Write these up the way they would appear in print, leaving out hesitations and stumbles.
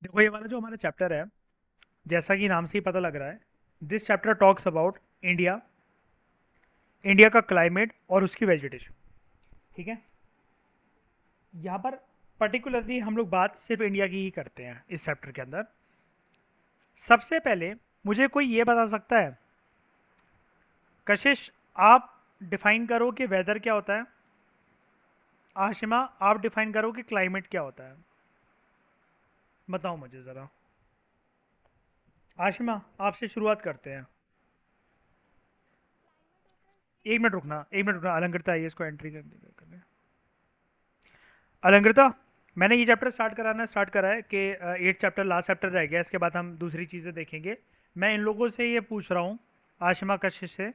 देखो ये वाला जो हमारा चैप्टर है, जैसा कि नाम से ही पता लग रहा है, this chapter talks about India, India का क्लाइमेट और उसकी वेजिटेशन। ठीक है। यहाँ पर पर्टिकुलरली हम लोग बात सिर्फ इंडिया की ही करते हैं इस चैप्टर के अंदर। सबसे पहले मुझे कोई ये बता सकता है, कशिश, आप डिफाइन करो कि वेदर क्या होता है। आशिमा, आप डिफाइन करो कि क्लाइमेट क्या होता है। बताओ मुझे ज़रा। आशिमा, आपसे शुरुआत करते हैं। एक मिनट रुकना, एक मिनट रुकना, अलंकृता आइए, इसको एंट्री कर। अलंकृता, मैंने ये चैप्टर स्टार्ट करा है कि 8 चैप्टर लास्ट चैप्टर रह गया, इसके बाद हम दूसरी चीज़ें देखेंगे। मैं इन लोगों से ये पूछ रहा हूँ, आशिमा कशिश से,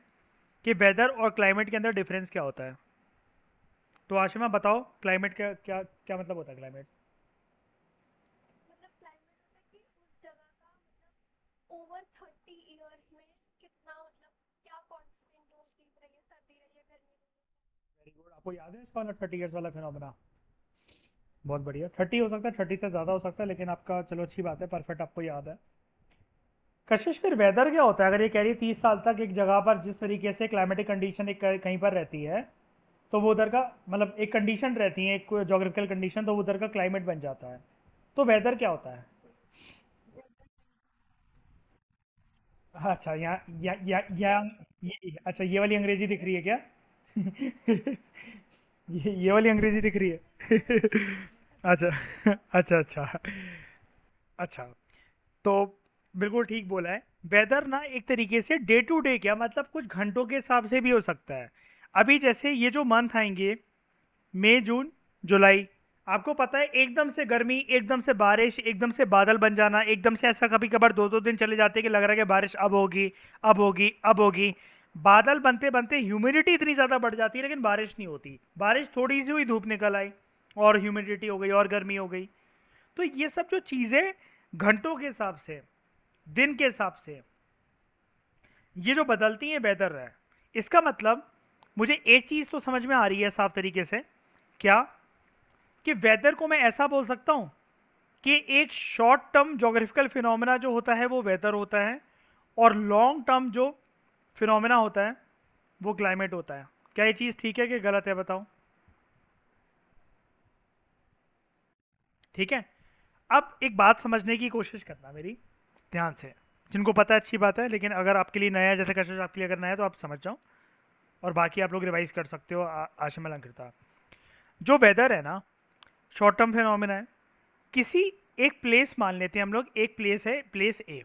कि वेदर और क्लाइमेट के अंदर डिफरेंस क्या होता है। तो आशिमा बताओ, क्लाइमेट क्या क्या क्या मतलब होता है क्लाइमेट। मतलब क्लाइमेट होता है कि उस जगह का मतलब ओवर 30 इयर्स में कितना मतलब क्या कांस्टेंट वो चीज रही है, सर्दी रही है, गर्मी रही है। वेरी गुड, आपको याद है इसका वाला 30 ईयर्स वाला फिनोमेना। बहुत बढ़िया, 30 हो सकता है, 30 से ज़्यादा हो सकता है, लेकिन आपका चलो अच्छी बात है, परफेक्ट आपको याद है। कशिश, फिर वेदर क्या होता है? अगर ये कह रही है 30 साल तक एक जगह पर जिस तरीके से क्लाइमेटिक कंडीशन एक कहीं पर रहती है, तो वो उधर का मतलब एक कंडीशन रहती है, एक जोग्राफिकल कंडीशन, तो वो उधर का क्लाइमेट बन जाता है। तो वेदर क्या होता है? अच्छा, अच्छा, ये वाली अंग्रेजी दिख रही है क्या? ये वाली अंग्रेजी दिख रही है। अच्छा, अच्छा, अच्छा, अच्छा। तो बिल्कुल ठीक बोला है। वेदर ना एक तरीके से डे टू डे, क्या मतलब कुछ घंटों के हिसाब से भी हो सकता है। अभी जैसे ये जो मंथ आएंगे, मई, जून, जुलाई, आपको पता है एकदम से गर्मी, एकदम से बारिश, एकदम से बादल बन जाना, एकदम से ऐसा कभी कभार दो दो दिन चले जाते हैं कि लग रहा है कि बारिश अब होगी, अब होगी, अब होगी। बादल बनते बनते ह्यूमिडिटी इतनी ज़्यादा बढ़ जाती है, लेकिन बारिश नहीं होती। बारिश थोड़ी सी हुई, धूप निकल आई, और ह्यूमिडिटी हो गई और गर्मी हो गई। तो ये सब जो चीज़ें घंटों के हिसाब से, दिन के हिसाब से, ये जो बदलती हैं वेदर है, इसका मतलब मुझे एक चीज़ तो समझ में आ रही है साफ तरीके से। क्या? कि वेदर को मैं ऐसा बोल सकता हूं कि एक शॉर्ट टर्म जोग्राफिकल फिनोमेना जो होता है वो वेदर होता है, और लॉन्ग टर्म जो फिनोमेना होता है वो क्लाइमेट होता है। क्या ये चीज़ ठीक है कि गलत है, बताओ। ठीक है। अब एक बात समझने की कोशिश करना मेरी, ध्यान से। जिनको पता है अच्छी बात है, लेकिन अगर आपके लिए नया है, जैसे कशिश आपके लिए अगर नया है, तो आप समझ जाओ, और बाकी आप लोग रिवाइज कर सकते हो आशिम अलंकृता। जो वेदर है ना, शॉर्ट टर्म फिनोमेना है। किसी एक प्लेस मान लेते हैं हम लोग, एक प्लेस है, प्लेस ए।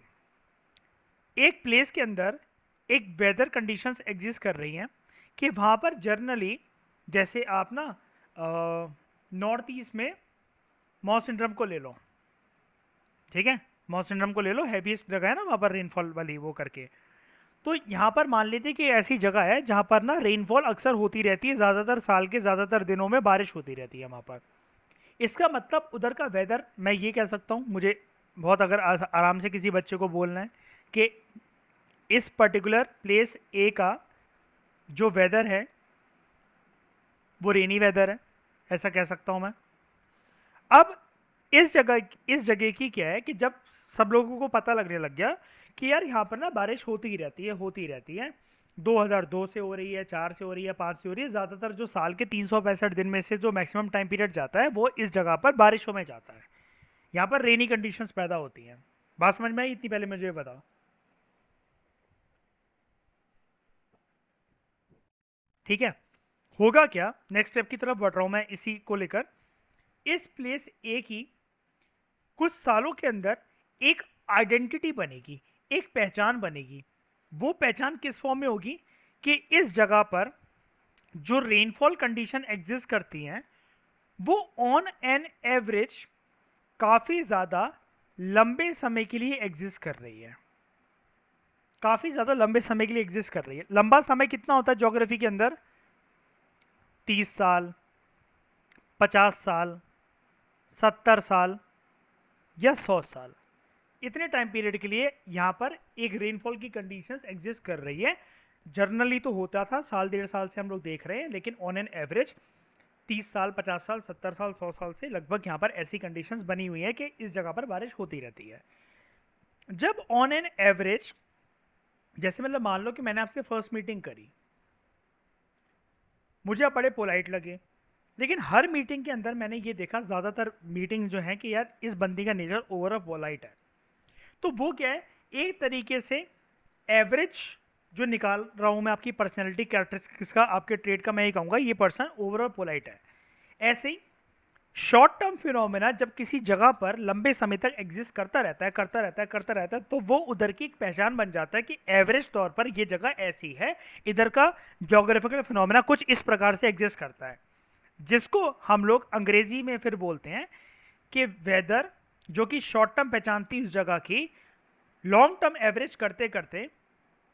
एक प्लेस के अंदर एक वेदर कंडीशंस एग्जिस्ट कर रही हैं कि वहाँ पर जर्नली, जैसे आप ना नॉर्थ ईस्ट में मॉ सिंड्रम को ले लो। ठीक है, मॉ सिंड्रम को ले लो, हैवीएस्ट जगह है ना वहाँ पर रेनफॉल वाली, वो करके। तो यहाँ पर मान लेते हैं कि ऐसी जगह है जहाँ पर ना रेनफॉल अक्सर होती रहती है, ज़्यादातर साल के ज़्यादातर दिनों में बारिश होती रहती है वहाँ पर। इसका मतलब उधर का वेदर, मैं ये कह सकता हूँ, मुझे बहुत अगर आराम से किसी बच्चे को बोलना है कि इस पर्टिकुलर प्लेस ए का जो वेदर है वो रेनी वेदर है, ऐसा कह सकता हूँ मैं। अब इस जगह की क्या है कि जब सब लोगों को पता लगने लग गया कि यार यहाँ पर ना बारिश होती ही रहती है, होती ही रहती है। 2002 से हो रही है, 4 से हो रही है, 5 से हो रही है, ज़्यादातर जो साल के 365 दिन में से जो मैक्सिमम टाइम पीरियड जाता है वो इस जगह पर बारिशों में जाता है। यहाँ पर रेनी कंडीशंस पैदा होती हैं। बात समझ में आई? इतनी पहले मुझे ये बताओ। ठीक है। होगा क्या, नेक्स्ट स्टेप की तरफ बढ़ रहा हूँ मैं इसी को लेकर। इस प्लेस ए की कुछ सालों के अंदर एक आइडेंटिटी बनेगी, एक पहचान बनेगी। वो पहचान किस फॉर्म में होगी कि इस जगह पर जो रेनफॉल कंडीशन एग्जिस्ट करती हैं वो ऑन एन एवरेज काफ़ी ज़्यादा लंबे समय के लिए एग्जिस्ट कर रही है। काफ़ी ज़्यादा लंबे समय के लिए एग्जिस्ट कर रही है। लंबा समय कितना होता है ज्योग्राफी के अंदर? 30 साल, 50 साल, 70 साल, या 100 साल। इतने टाइम पीरियड के लिए यहाँ पर एक रेनफॉल की कंडीशंस एग्जिस्ट कर रही है। जर्नली तो होता था, साल डेढ़ साल से हम लोग देख रहे हैं, लेकिन ऑन एन एवरेज 30 साल, 50 साल, 70 साल, 100 साल से लगभग यहाँ पर ऐसी कंडीशंस बनी हुई है कि इस जगह पर बारिश होती रहती है। जब ऑन एन एवरेज, जैसे मतलब मान लो कि मैंने आपसे फर्स्ट मीटिंग करी, मुझे आप बड़े पोलाइट लगे, लेकिन हर मीटिंग के अंदर मैंने ये देखा ज़्यादातर मीटिंग जो है कि यार इस बंदी का नेचर ओवर ऑफ पोलाइट है। तो वो क्या है, एक तरीके से एवरेज जो निकाल रहा हूं मैं आपकी पर्सनैलिटी कैरेक्टरिस्टिक्स का, आपके ट्रेड का, मैं ये कहूँगा ये पर्सन ओवरऑल पोलाइट है। ऐसे ही शॉर्ट टर्म फिनोमेना जब किसी जगह पर लंबे समय तक एग्जिस्ट करता रहता है, करता रहता है, तो वो उधर की एक पहचान बन जाता है कि एवरेज तौर पर ये जगह ऐसी है, इधर का ज्योग्राफिकल फिनोमेना कुछ इस प्रकार से एग्जिस्ट करता है, जिसको हम लोग अंग्रेजी में फिर बोलते हैं कि वेदर, जो कि शॉर्ट टर्म पहचान थी उस जगह की, लॉन्ग टर्म एवरेज करते करते,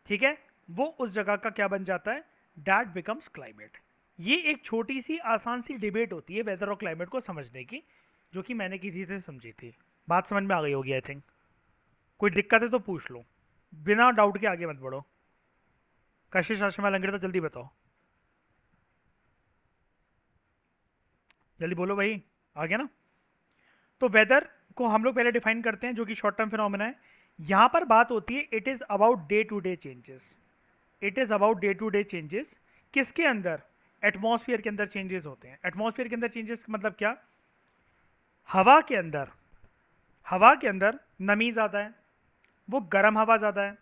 ठीक है, वो उस जगह का क्या बन जाता है, दैट बिकम्स क्लाइमेट। ये एक छोटी सी आसान सी डिबेट होती है वेदर और क्लाइमेट को समझने की, जो कि मैंने की थी समझी थी। बात समझ में आ गई होगी आई थिंक। कोई दिक्कत है तो पूछ लो, बिना डाउट के आगे मत बढ़ो। कशिश आशमा लंगड़े तो जल्दी बताओ, जल्दी बोलो भाई, आ गया ना। तो वेदर को हम लोग पहले डिफाइन करते हैं, जो कि शॉर्ट टर्म फिनोमेना है। यहां पर बात होती है it is about day to day changes. It is about day to day changes किसके अंदर, एटमॉस्फेयर के अंदर चेंजेस होते हैं। एटमॉस्फेयर के अंदर चेंजेस मतलब क्या, हवा के अंदर, हवा के अंदर नमी ज़्यादा है, वो गर्म हवा ज़्यादा है,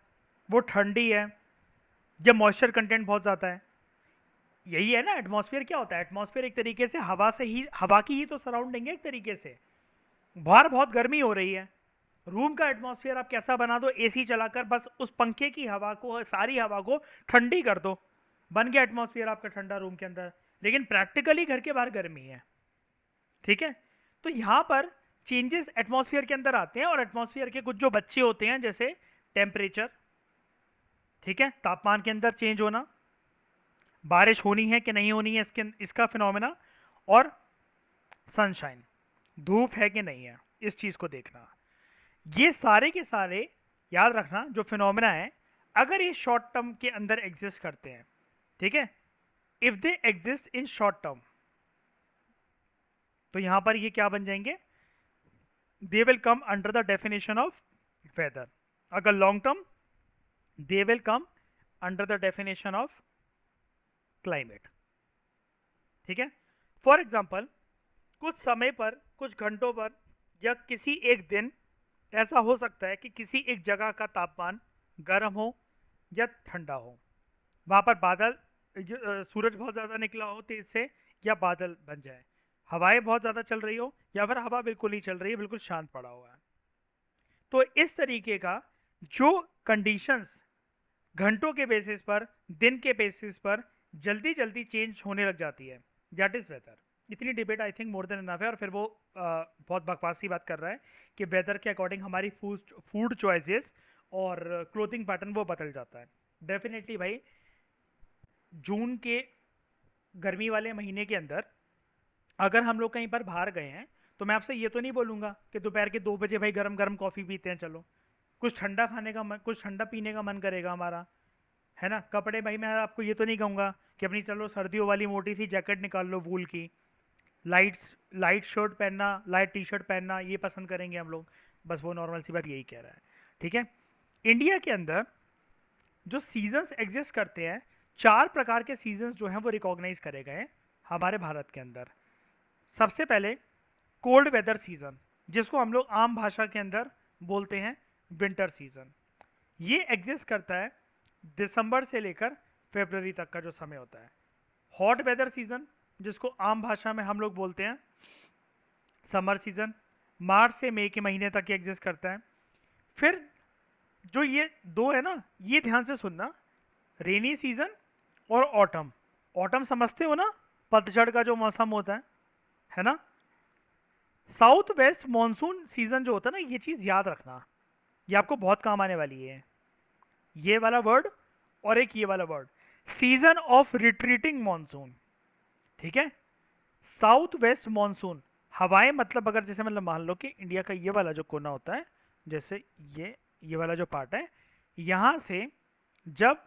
वो ठंडी है, या मॉइस्चर कंटेंट बहुत ज़्यादा है। यही है ना एटमॉस्फेयर। क्या होता है एटमॉस्फेयर, एक तरीके से हवा से ही, हवा की ही तो सराउंडिंग है एक तरीके से। बाहर बहुत गर्मी हो रही है, रूम का एटमॉस्फेयर आप कैसा बना दो, एसी चलाकर बस उस पंखे की हवा को, सारी हवा को ठंडी कर दो, बन गया एटमॉस्फेयर आपका ठंडा रूम के अंदर। लेकिन प्रैक्टिकली घर के बाहर गर्मी है, ठीक है। तो यहां पर चेंजेस एटमॉस्फेयर के अंदर आते हैं, और एटमॉस्फेयर के कुछ जो बच्चे होते हैं, जैसे टेम्परेचर, ठीक है, तापमान के अंदर चेंज होना, बारिश होनी है कि नहीं होनी है इसका फिनोमेना, और सनशाइन, धूप है कि नहीं है, इस चीज को देखना। ये सारे के सारे याद रखना जो फिनोमेना है, अगर ये शॉर्ट टर्म के अंदर एग्जिस्ट करते हैं, ठीक है, if they exist in short term, तो यहां पर ये क्या बन जाएंगे, they will come under the definition of weather. अगर long term, they will come under the definition of climate, ठीक है। फॉर एग्जाम्पल, कुछ समय पर, कुछ घंटों पर, या किसी एक दिन ऐसा हो सकता है कि किसी एक जगह का तापमान गर्म हो या ठंडा हो, वहां पर बादल, सूरज बहुत ज़्यादा निकला हो तेज से, या बादल बन जाए, हवाएं बहुत ज़्यादा चल रही हो, या फिर हवा बिल्कुल नहीं चल रही है, बिल्कुल शांत पड़ा हुआ है। तो इस तरीके का जो कंडीशंस घंटों के बेसिस पर, दिन के बेसिस पर जल्दी जल्दी चेंज होने लग जाती है, दैट इज वेदर। इतनी debate I think more than enough है। और फिर वो बहुत बकवासी बात कर रहा है कि वेदर के अकॉर्डिंग हमारी फूड चॉइसेस और क्लोथिंग पैटर्न वो बदल जाता है। डेफिनेटली भाई, जून के गर्मी वाले महीने के अंदर अगर हम लोग कहीं पर बाहर गए हैं, तो मैं आपसे ये तो नहीं बोलूँगा कि दोपहर के 2 बजे भाई गरम गरम कॉफ़ी पीते हैं, चलो कुछ ठंडा खाने का मन, कुछ ठंडा पीने का मन करेगा हमारा, है ना। कपड़े भाई मैं आपको ये तो नहीं कहूँगा कि अपनी चलो सर्दियों वाली मोटी सी जैकेट निकाल लो वूल की, लाइट लाइट शर्ट पहनना, लाइट टी शर्ट पहनना ये पसंद करेंगे हम लोग। बस वो नॉर्मल सी बात यही कह रहा है, ठीक है। इंडिया के अंदर जो सीजन्स एग्जिस्ट करते हैं, 4 प्रकार के सीजन्स जो हैं वो रिकॉग्नाइज करे गए हैं हमारे भारत के अंदर। सबसे पहले कोल्ड वेदर सीजन, जिसको हम लोग आम भाषा के अंदर बोलते हैं विंटर सीजन। ये एग्जिस्ट करता है दिसंबर से लेकर फरवरी तक का जो समय होता है। हॉट वेदर सीजन, जिसको आम भाषा में हम लोग बोलते हैं समर सीजन, मार्च से मई के महीने तक ये एग्जिस्ट करता है। फिर जो ये दो है ना, ये ध्यान से सुनना, रेनी सीजन और ऑटम। ऑटम समझते हो ना, पतझड़ का जो मौसम होता है ना। साउथ वेस्ट मॉनसून सीजन जो होता है ना, ये चीज याद रखना, ये आपको बहुत काम आने वाली है। ये वाला वर्ड और एक ये वाला word, season of retreating monsoon, ठीक है। साउथ वेस्ट मॉनसून, हवाएं मतलब अगर जैसे मतलब मान लो कि इंडिया का ये वाला जो कोना होता है, जैसे ये वाला जो पार्ट है, यहां से जब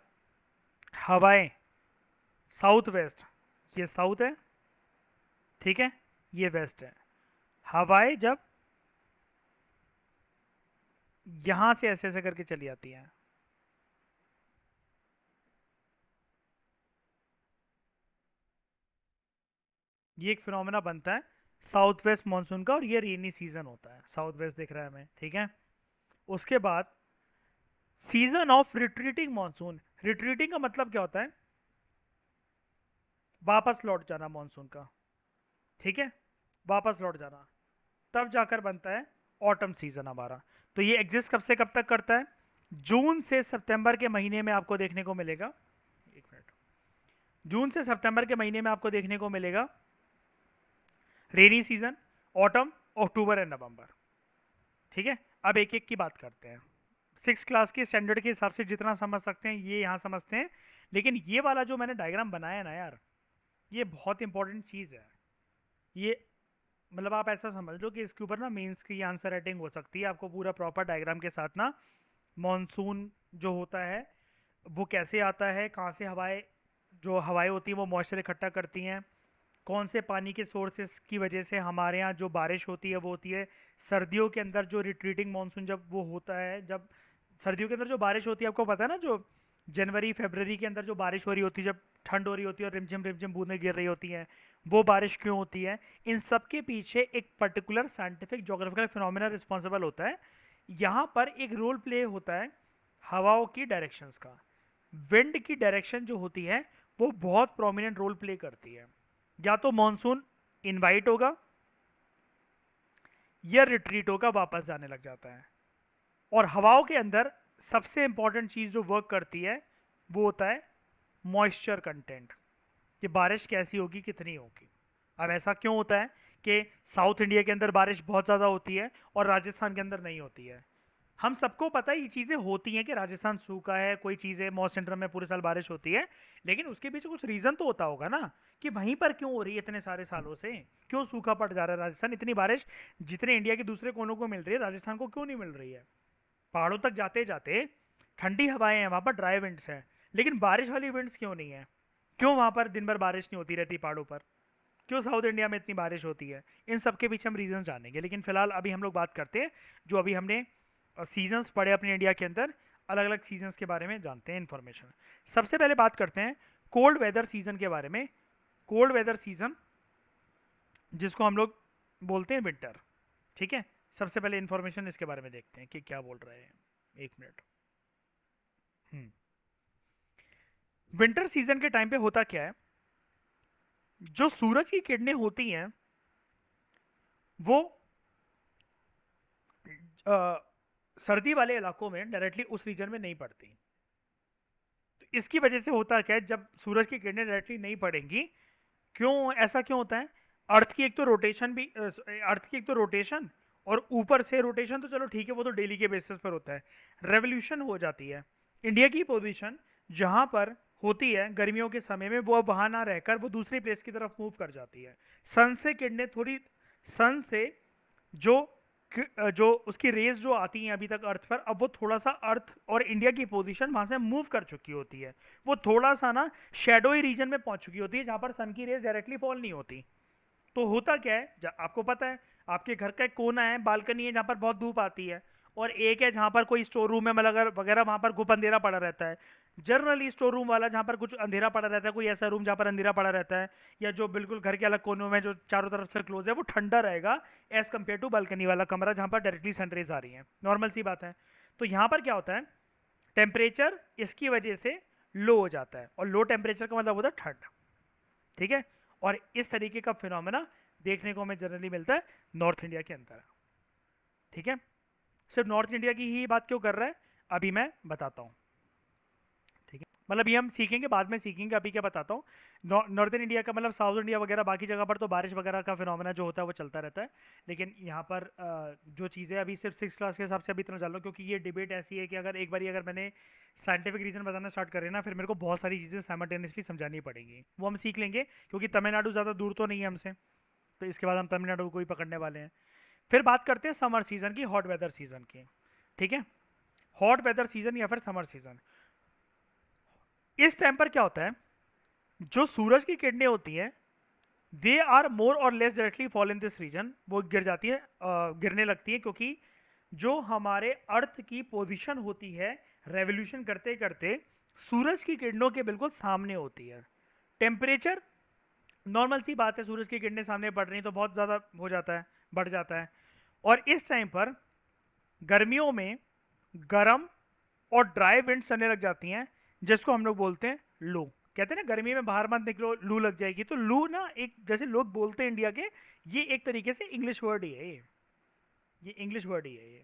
हवाएं साउथ वेस्ट, ये साउथ है, ठीक है, ये वेस्ट है। हवाएं जब यहां से ऐसे ऐसे करके चली आती हैं, ये एक फिनोमेना बनता है साउथ वेस्ट मानसून का, और ये रेनी सीजन होता है। साउथ वेस्ट दिख रहा है हमें, ठीक है। उसके बाद season of retreating monsoon. Retreating का मतलब क्या होता है? वापस लौट जाना मानसून का, ठीक है, वापस लौट जाना। तब जाकर बनता है ऑटम सीजन हमारा। तो ये एग्जिस्ट कब से कब तक करता है? जून से सितंबर के महीने में आपको देखने को मिलेगा। एक मिनट। जून से सितंबर के महीने में आपको देखने को मिलेगा rainy season, autumn, October and November, ठीक है। अब एक एक की बात करते हैं। सिक्स क्लास के स्टैंडर्ड के हिसाब से जितना समझ सकते हैं ये यहाँ समझते हैं। लेकिन ये वाला जो मैंने डायग्राम बनाया ना यार, ये बहुत इंपॉर्टेंट चीज़ है। ये मतलब आप ऐसा समझ लो कि इसके ऊपर ना मेंस की आंसर राइटिंग हो सकती है, आपको पूरा प्रॉपर डायग्राम के साथ ना। मॉनसून जो होता है वो कैसे आता है, कहाँ से हवाएं, जो हवाएं होती हैं वो मॉइस्चर इकट्ठा करती हैं, कौन से पानी के सोर्सेस की वजह से हमारे यहाँ जो बारिश होती है वो होती है। सर्दियों के अंदर जो रिट्रीटिंग मानसून जब वो होता है, जब सर्दियों के अंदर जो बारिश होती है आपको पता है ना, जो जनवरी फरवरी के अंदर जो बारिश हो रही होती है, जब ठंड हो रही होती है और रिमझिम रिमझिम बूंदें गिर रही होती हैं, वो बारिश क्यों होती है? इन सब के पीछे एक particular scientific geographical phenomena responsible होता है। यहाँ पर एक रोल प्ले होता है हवाओं की डायरेक्शंस का। विंड की डायरेक्शन जो होती है वो बहुत प्रोमिनेंट रोल प्ले करती है। या तो मॉनसून इनवाइट होगा या रिट्रीट होगा, वापस जाने लग जाता है। और हवाओं के अंदर सबसे इंपॉर्टेंट चीज जो वर्क करती है वो होता है मॉइस्चर कंटेंट, कि बारिश कैसी होगी, कितनी होगी। अब ऐसा क्यों होता है कि साउथ इंडिया के अंदर बारिश बहुत ज़्यादा होती है और राजस्थान के अंदर नहीं होती है? हम सबको पता है ये चीज़ें होती हैं कि राजस्थान सूखा है, कोई चीज़ें मौसम सेंटर में पूरे साल बारिश होती है। लेकिन उसके पीछे कुछ रीज़न तो होता होगा ना, कि वहीं पर क्यों हो रही है इतने सारे सालों से, क्यों सूखा पड़ जा रहा है राजस्थान। इतनी बारिश जितने इंडिया के दूसरे कोनों को मिल रही है, राजस्थान को क्यों नहीं मिल रही है? पहाड़ों तक जाते जाते ठंडी हवाएं हैं, वहां पर ड्राई विंड्स हैं, लेकिन बारिश वाली विंड्स क्यों नहीं है? क्यों वहां पर दिन भर बारिश नहीं होती रहती पहाड़ों पर? क्यों साउथ इंडिया में इतनी बारिश होती है? इन सब के पीछे हम रीजन जानेंगे, लेकिन फिलहाल अभी हम लोग बात करते हैं जो अभी हमने सीजन्स पढ़े अपने इंडिया के अंदर। अलग अलग सीजन्स के बारे में जानते हैं इन्फॉर्मेशन। सबसे पहले बात करते हैं कोल्ड वेदर सीजन के बारे में। कोल्ड वेदर सीजन जिसको हम लोग बोलते हैं विंटर, ठीक है। सबसे पहले इन्फॉर्मेशन इसके बारे में देखते हैं कि क्या बोल रहे हैं। एक मिनट। विंटर सीजन के टाइम पे होता क्या है, जो सूरज की किरणें होती हैं वो अ, सर्दी वाले इलाकों में डायरेक्टली उस रीजन में नहीं पड़ती। तो इसकी वजह से होता क्या है, जब सूरज की किरणें डायरेक्टली नहीं पड़ेंगी, क्यों ऐसा क्यों होता है? अर्थ की एक तो रोटेशन भी, अर्थ की एक तो रोटेशन, और ऊपर से रोटेशन तो चलो ठीक है, वो तो डेली के बेसिस पर होता है। रेवोल्यूशन हो जाती है। इंडिया की पोजीशन जहां पर होती है गर्मियों के समय में, वो अब वहां ना रहकर वो दूसरी प्लेस की तरफ मूव कर जाती है। सन से किरणें थोड़ी, सन से जो जो उसकी रेज जो आती हैं अभी तक अर्थ पर, अब वो थोड़ा सा अर्थ और इंडिया की पोजीशन वहां से मूव कर चुकी होती है। वो थोड़ा सा ना शेडोई रीजन में पहुंच चुकी होती है, जहां पर सन की रेज डायरेक्टली फॉल नहीं होती। तो होता क्या है, आपको पता है, आपके घर का एक कोना है, बालकनी है जहाँ पर बहुत धूप आती है, और एक है जहाँ पर कोई स्टोर रूम है मतलब वगैरह, वहाँ पर गुप अंधेरा पड़ा रहता है। जनरली स्टोर रूम वाला जहाँ पर कुछ अंधेरा पड़ा रहता है, कोई ऐसा रूम जहाँ पर अंधेरा पड़ा रहता है, या जो बिल्कुल घर के अलग कोनों में जो चारों तरफ से क्लोज है, वो ठंडा रहेगा एज कम्पेयर टू बालकनी वाला कमरा जहाँ पर डायरेक्टली सनरेज आ रही है। नॉर्मल सी बात है। तो यहाँ पर क्या होता है, टेम्परेचर इसकी वजह से लो हो जाता है, और लो टेम्परेचर का मतलब होता है ठंड, ठीक है। और इस तरीके का फिनोमेना देखने को हमें जनरली मिलता है नॉर्थ इंडिया के अंदर, ठीक है। सिर्फ नॉर्थ इंडिया की ही बात क्यों कर रहा है, अभी मैं बताता हूँ, ठीक है। मतलब ये हम सीखेंगे, बाद में सीखेंगे, अभी क्या बताता हूँ। नॉर्दर्न इंडिया का मतलब साउथ इंडिया वगैरह बाकी जगह पर तो बारिश वगैरह का फिनोमेना जो होता है वो चलता रहता है। लेकिन यहाँ पर जो चीज़ें अभी सिर्फ सिक्स क्लास के हिसाब से अभी इतना जान लो, क्योंकि ये डिबेट ऐसी है कि अगर एक बारी अगर मैंने साइंटिफिक रीजन बताना स्टार्ट करें ना, फिर मेरे को बहुत सारी चीज़ें साइमल्टेनियसली समझानी पड़ेंगी। वो हम सीख लेंगे, क्योंकि तमिलनाडु ज़्यादा दूर तो नहीं है हमसे। तो इसके बाद हम तमिलनाडु को ही पकड़ने वाले हैं। फिर बात करते हैं समर सीजन की, हॉट वेदर सीजन की, ठीक है। हॉट वेदर सीजन या फिर समर सीजन, इस टाइम पर क्या होता है, जो सूरज की किरणें होती हैं दे are more or less directly fall in this region, वो गिर जाती है, गिरने लगती है, क्योंकि जो हमारे अर्थ की पोजीशन होती है रेवोल्यूशन करते करते सूरज की किरणों के बिल्कुल सामने होती है। टेम्परेचर नॉर्मल सी बात है, सूरज की किरणें सामने पड़ रही तो बहुत ज़्यादा हो जाता है, बढ़ जाता है। और इस टाइम पर गर्मियों में गर्म और ड्राई विंड्स चलने लग जाती हैं, जिसको हम लोग बोलते हैं लू। कहते हैं ना गर्मी में बाहर मत निकलो लू लग जाएगी, तो लू ना एक जैसे लोग बोलते हैं इंडिया के, ये एक तरीके से इंग्लिश वर्ड ही है ये इंग्लिश वर्ड ही है ये।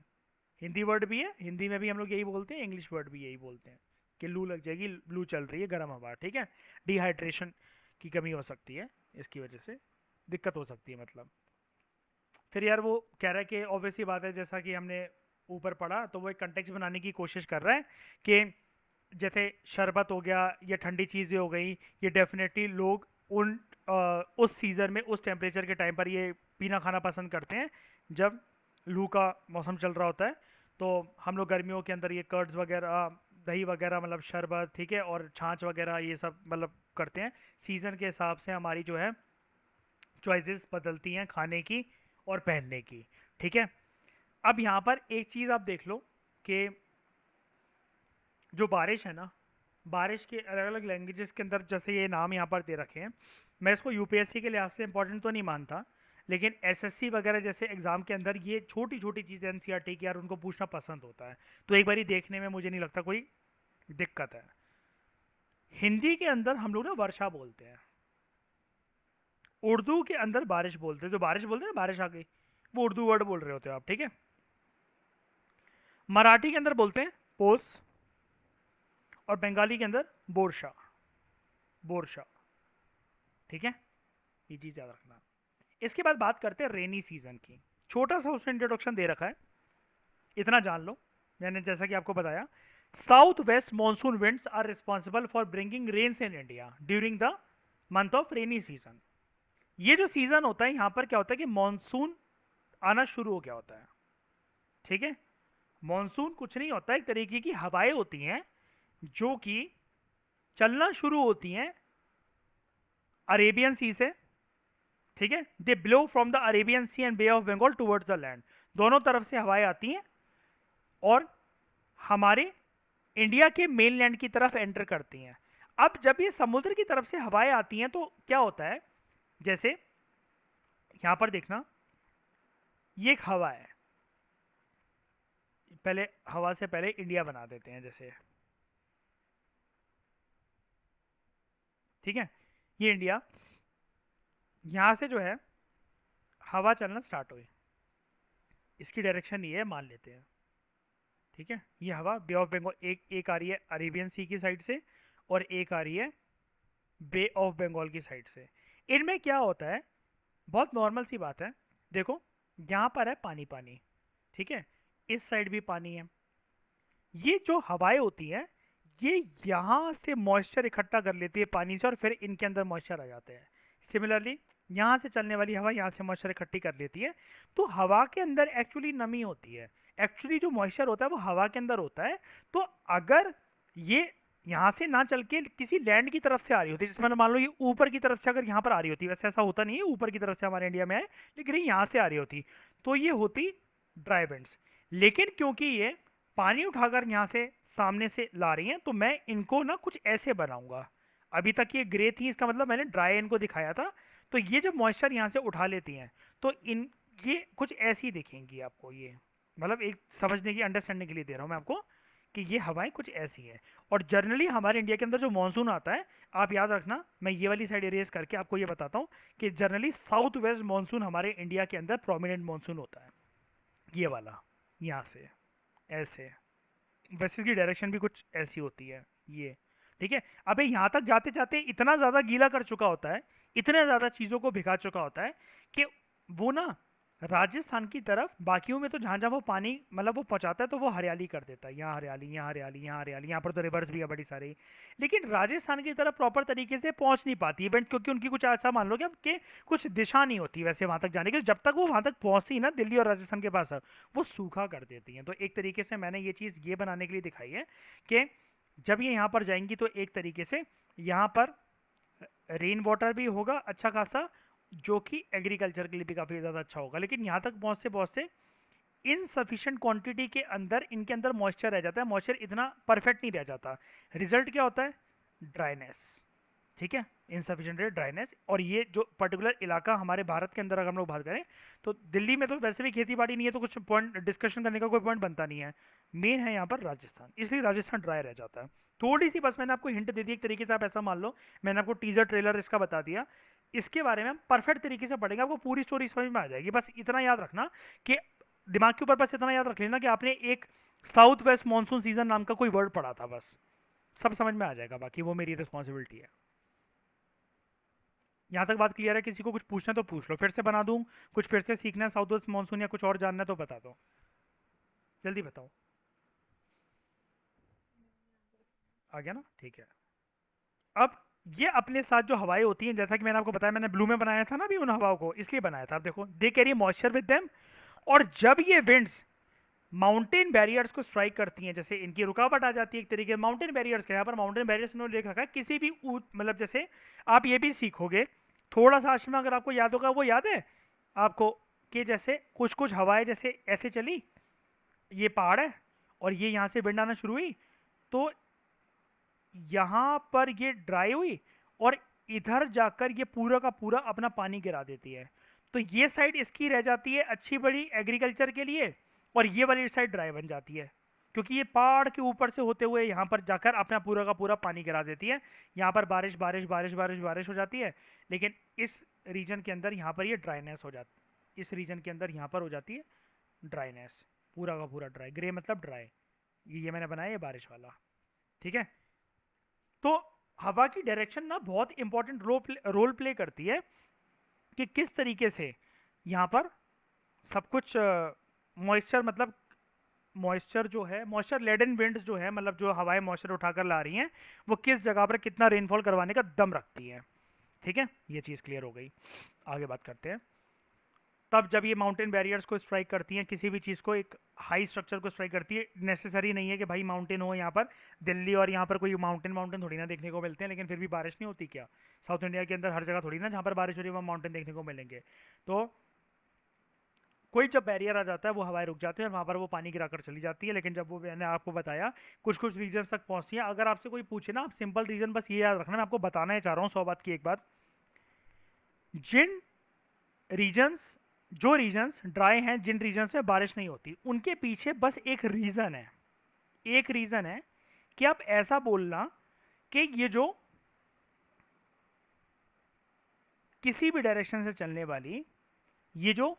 हिंदी वर्ड भी है, हिंदी में भी हम लोग यही बोलते हैं, इंग्लिश वर्ड भी यही बोलते हैं कि लू लग जाएगी, लू चल रही है गर्म हवा, ठीक है। डिहाइड्रेशन की कमी हो सकती है, इसकी वजह से दिक्कत हो सकती है मतलब। फिर यार वो कह रहा है कि ऑब्वियस सी बात है, जैसा कि हमने ऊपर पढ़ा, तो वो एक कंटेक्स्ट बनाने की कोशिश कर रहा है कि जैसे शरबत हो गया या ठंडी चीज़ें हो गई, ये डेफिनेटली लोग उन उस सीज़न में उस टेम्परेचर के टाइम पर ये पीना खाना पसंद करते हैं, जब लू का मौसम चल रहा होता है। तो हम लोग गर्मियों के अंदर ये कर्ड्स वगैरह, दही वगैरह, मतलब शरबत, ठीक है, और छाछ वगैरह ये सब मतलब करते हैं। सीज़न के हिसाब से हमारी जो है चॉइसेस बदलती हैं खाने की और पहनने की, ठीक है। अब यहाँ पर एक चीज़ आप देख लो कि जो बारिश है ना, बारिश के अलग अलग लैंग्वेजेस के अंदर जैसे ये नाम यहाँ पर दे रखे हैं, मैं इसको यूपीएससी के लिहाज से इंपॉर्टेंट तो नहीं मानता, लेकिन एसएससी वगैरह जैसे एग्जाम के अंदर ये छोटी छोटी चीज़ें एनसीईआरटी की यार उनको पूछना पसंद होता है, तो एक बारी देखने में मुझे नहीं लगता कोई दिक्कत है। हिंदी के अंदर हम लोग ना वर्षा बोलते हैं, उर्दू के अंदर बारिश बोलते हैं, जो बारिश बोलते हैं ना, बारिश आ गई, वो उर्दू वर्ड बोल रहे होते हो आप, ठीक है। मराठी के अंदर बोलते हैं पोस, और बंगाली के अंदर बोरशा, बोरशा, ठीक है। ये चीज़ याद रखना। इसके बाद बात करते हैं रेनी सीजन की। छोटा सा उसमें इंट्रोडक्शन दे रखा है, इतना जान लो। मैंने जैसा कि आपको बताया, south west monsoon winds are responsible for bringing rains in India during the month of rainy season. ये जो सीजन होता है यहाँ पर क्या होता है कि मानसून आना शुरू हो गया होता है, ठीक है। मानसून कुछ नहीं होता, एक तरीके की हवाएं होती हैं जो कि चलना शुरू होती हैं अरेबियन सी से, ठीक है। They blow from the Arabian sea and Bay of Bengal towards the land, दोनों तरफ से हवाएं आती हैं और हमारे इंडिया के मेन लैंड की तरफ एंटर करती हैं। अब जब ये समुद्र की तरफ से हवाएं आती हैं तो क्या होता है, जैसे यहां पर देखना, ये एक हवा है, पहले हवा से पहले इंडिया बना देते हैं जैसे, ठीक है। ये इंडिया, यहां से जो है हवा चलना स्टार्ट हुई, इसकी डायरेक्शन ये है मान लेते हैं, ठीक है। ये हवा बे ऑफ बंगाल, एक एक आ रही है अरेबियन सी की साइड से और एक आ रही है बे ऑफ बंगाल की साइड से। इनमें क्या होता है, बहुत नॉर्मल सी बात है, देखो यहाँ पर है पानी पानी, ठीक है, इस साइड भी पानी है। ये जो हवाएं होती हैं ये यहाँ से मॉइस्चर इकट्ठा कर लेती है पानी से और फिर इनके अंदर मॉइस्चर आ जाते हैं। सिमिलरली यहाँ से चलने वाली हवा यहाँ से मॉइस्चर इकट्ठी कर लेती है, तो हवा के अंदर एक्चुअली नमी होती है, एक्चुअली जो मॉइस्चर होता है वो हवा के अंदर होता है। तो अगर ये यहाँ से ना चल के किसी लैंड की तरफ से आ रही होती है, जिसमें मान लो ये ऊपर की तरफ से अगर यहाँ पर आ रही होती, वैसे ऐसा होता नहीं है ऊपर की तरफ से हमारे इंडिया में है, लेकिन ये यहाँ से आ रही होती, तो ये होती ड्राई विंड्स। लेकिन क्योंकि ये पानी उठाकर यहाँ से सामने से ला रही हैं, तो मैं इनको ना कुछ ऐसे बनाऊंगा। अभी तक ये ग्रे थी, इसका मतलब मैंने ड्राई इनको दिखाया था। तो ये जब मॉइस्चर यहाँ से उठा लेती हैं तो इन ये कुछ ऐसी दिखेंगी आपको, ये मतलब एक समझने की, अंडरस्टैंडिंग के लिए दे रहा हूँ मैं आपको कि ये हवाएं कुछ ऐसी हैं। और जनरली हमारे इंडिया के अंदर जो मानसून आता है, आप याद रखना, मैं ये वाली साइड इरेज करके आपको ये बताता हूँ कि जनरली साउथ वेस्ट मानसून हमारे इंडिया के अंदर प्रोमिनेंट मानसून होता है, ये वाला यहाँ से ऐसे, वैसे इसकी डायरेक्शन भी कुछ ऐसी होती है ये, ठीक है। अबे यहाँ तक जाते जाते इतना ज़्यादा गीला कर चुका होता है, इतने ज़्यादा चीज़ों को भिगा चुका होता है कि वो ना राजस्थान की तरफ बाकियों में तो जहाँ जहाँ वो पानी मतलब वो पहुँचाता है तो वो हरियाली कर देता है, यहाँ हरियाली, यहाँ हरियाली, यहाँ हरियाली, यहाँ पर तो रिवर्स भी है बड़ी सारी, लेकिन राजस्थान की तरफ प्रॉपर तरीके से पहुँच नहीं पाती इवेंट, क्योंकि उनकी कुछ ऐसा मान लो कि कुछ दिशा नहीं होती वैसे वहाँ तक जाने की। जब तक वो वहाँ तक पहुँचती ना दिल्ली और राजस्थान के पास, वो सूखा कर देती हैं। तो एक तरीके से मैंने ये चीज़ ये बनाने के लिए दिखाई है कि जब ये यहाँ पर जाएंगी तो एक तरीके से यहाँ पर रेन वाटर भी होगा अच्छा खासा, जो कि एग्रीकल्चर के लिए भी काफ़ी ज़्यादा अच्छा होगा, लेकिन यहाँ तक पहुँचते इनसफिशिएंट क्वांटिटी के अंदर इनके अंदर मॉइस्चर रह जाता है, मॉइस्चर इतना परफेक्ट नहीं रह जाता। रिजल्ट क्या होता है? ड्राइनेस। ठीक है, इनसफिशिएंट ड्राइनेस। और ये जो पर्टिकुलर इलाका हमारे भारत के अंदर अगर हम लोग बात करें, तो दिल्ली में तो वैसे भी खेती बाड़ी नहीं है, तो कुछ पॉइंट डिस्कशन करने का कोई पॉइंट बनता नहीं है। मेन है यहाँ पर राजस्थान, इसलिए राजस्थान ड्राई रह जाता है। थोड़ी सी बस मैंने आपको हिंट दे दी एक तरीके से, आप ऐसा मान लो मैंने आपको टीजर ट्रेलर इसका बता दिया। इसके बारे में हम परफेक्ट तरीके से पढ़ेंगे, आपको पूरी स्टोरी समझ में आ जाएगी। बस इतना याद रखना कि दिमाग के ऊपर बस इतना याद रख लेना कि आपने एक साउथ वेस्ट मानसून सीजन नाम का कोई वर्ड पढ़ा था, बस सब समझ में आ जाएगा, बाकी वो मेरी रिस्पॉन्सिबिलिटी है। यहाँ तक बात क्लियर है? किसी को कुछ पूछना है तो पूछ लो, फिर से बना दूँ। कुछ फिर से सीखना है साउथ वेस्ट मानसून या कुछ और जानना है तो बता दो, जल्दी बताओ। आ गया ना? ठीक है। अब ये अपने साथ जो हवाएं होती हैं, जैसा कि मैंने आपको बताया, मैंने ब्लू में बनाया था ना अभी उन हवाओं को, इसलिए बनाया था। अब देखो, they carry moisture with them. और जब ये विंड्स माउंटेन बैरियर्स को स्ट्राइक करती हैं, जैसे इनकी रुकावट आ जाती है एक तरीके माउंटेन बैरियर्स के। यहाँ पर माउंटेन बैरियर्स इन्होंने लिख रखा है, किसी भी मतलब जैसे आप ये भी सीखोगे थोड़ा सा आश्रम, अगर आपको याद होगा, वो याद है आपको कि जैसे कुछ कुछ हवाएं जैसे ऐसे चली, ये पहाड़ है और ये यहाँ से विंड आना शुरू हुई, तो यहाँ पर ये ड्राई हुई और इधर जाकर ये पूरा का पूरा अपना पानी गिरा देती है। तो ये साइड इसकी रह जाती है अच्छी बड़ी एग्रीकल्चर के लिए, और ये वाली साइड ड्राई बन जाती है, क्योंकि ये पहाड़ के ऊपर से होते हुए यहाँ पर जाकर अपना पूरा का पूरा पानी गिरा देती है। यहाँ पर बारिश बारिश बारिश बारिश बारिश हो जाती है, लेकिन इस रीजन के अंदर यहाँ पर ये ड्राइनेस हो जाती, इस रीजन के अंदर यहाँ पर हो जाती है ड्राइनेस, पूरा का पूरा ड्राई। ग्रे मतलब ड्राई, ये मैंने बनाया, ये बारिश वाला। ठीक है, तो हवा की डायरेक्शन ना बहुत इंपॉर्टेंट रोल प्ले करती है कि किस तरीके से यहाँ पर सब कुछ मॉइस्चर, मतलब मॉइस्चर जो है, मॉइस्चर लेडन विंड्स जो है, मतलब जो हवाएं मॉइस्चर उठाकर ला रही हैं, वो किस जगह पर कितना रेनफॉल करवाने का दम रखती हैं। ठीक है, ये चीज़ क्लियर हो गई। आगे बात करते हैं। तब जब ये माउंटेन बैरियर्स को स्ट्राइक करती हैं, किसी भी चीज़ को, एक हाई स्ट्रक्चर को स्ट्राइक करती है, नेसेसरी नहीं है कि भाई माउंटेन हो यहाँ पर। दिल्ली और यहाँ पर कोई माउंटेन माउंटेन थोड़ी ना देखने को मिलते हैं, लेकिन फिर भी बारिश नहीं होती क्या? साउथ इंडिया के अंदर हर जगह थोड़ी ना जहाँ पर बारिश हो रही है वहाँ माउंटेन देखने को मिलेंगे। तो कोई जब बैरियर आ जाता है, वो हवाएं रुक जाती है, वहाँ पर वो पानी गिराकर चली जाती है। लेकिन जब वो मैंने आपको बताया कुछ कुछ रीजन तक पहुँचती है, अगर आपसे कोई पूछे ना, आप सिंपल रीजन बस ये याद रखना, मैं आपको बताना ही चाह रहा हूँ 100 बात की एक बात। जिन रीजन्स जो रीजन्स ड्राई हैं, जिन रीजन्स में बारिश नहीं होती, उनके पीछे बस एक रीजन है। एक रीजन है कि आप ऐसा बोलना कि ये जो किसी भी डायरेक्शन से चलने वाली ये जो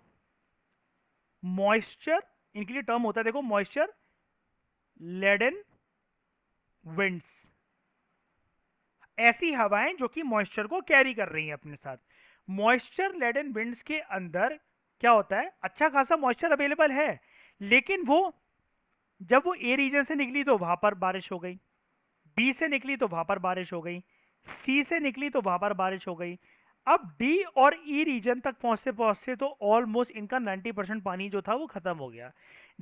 मॉइस्चर, इनके लिए टर्म होता है, देखो, मॉइस्चर लेडन विंड्स, ऐसी हवाएं जो कि मॉइस्चर को कैरी कर रही हैं अपने साथ। मॉइस्चर लेडन विंड्स के अंदर क्या होता है, अच्छा खासा मॉइस्चर अवेलेबल है, लेकिन वो जब वो ए रीजन से निकली तो वहां पर बारिश हो गई, बी से निकली तो वहां पर बारिश हो गई, सी से निकली तो वहां पर बारिश हो गई। अब डी और ई रीजन तक पहुंचते पहुंचते तो ऑलमोस्ट इनका 90% पानी जो था वो खत्म हो गया।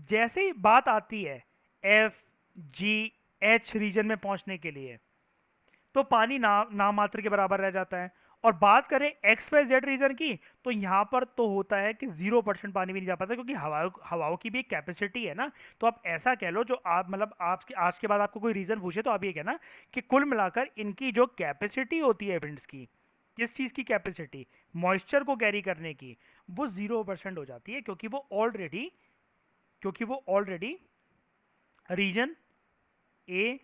जैसे ही बात आती है एफ जी एच रीजन में पहुंचने के लिए, तो पानी नाम मात्र के बराबर रह जाता है। और बात करें एक्स वाई जेड रीजन की, तो यहाँ पर तो होता है कि 0% पानी भी नहीं जा पाता, क्योंकि हवाओं हवाओं की भी एक कैपेसिटी है ना। तो आप ऐसा कह लो, जो आप मतलब आपके आज के बाद आपको कोई रीजन पूछे तो आप ये कहना कि कुल मिलाकर इनकी जो कैपेसिटी होती है विंड्स की, किस चीज़ की कैपेसिटी, मॉइस्चर को कैरी करने की, वो 0% हो जाती है, क्योंकि वो already region A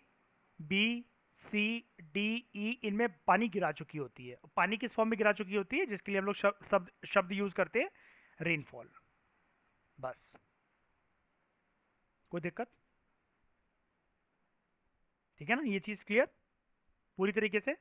B C D E इनमें पानी गिरा चुकी होती है। पानी किस फॉर्म में गिरा चुकी होती है, जिसके लिए हम लोग शब्द यूज करते हैं, रेनफॉल। बस, कोई दिक्कत? ठीक है ना, ये चीज क्लियर पूरी तरीके से?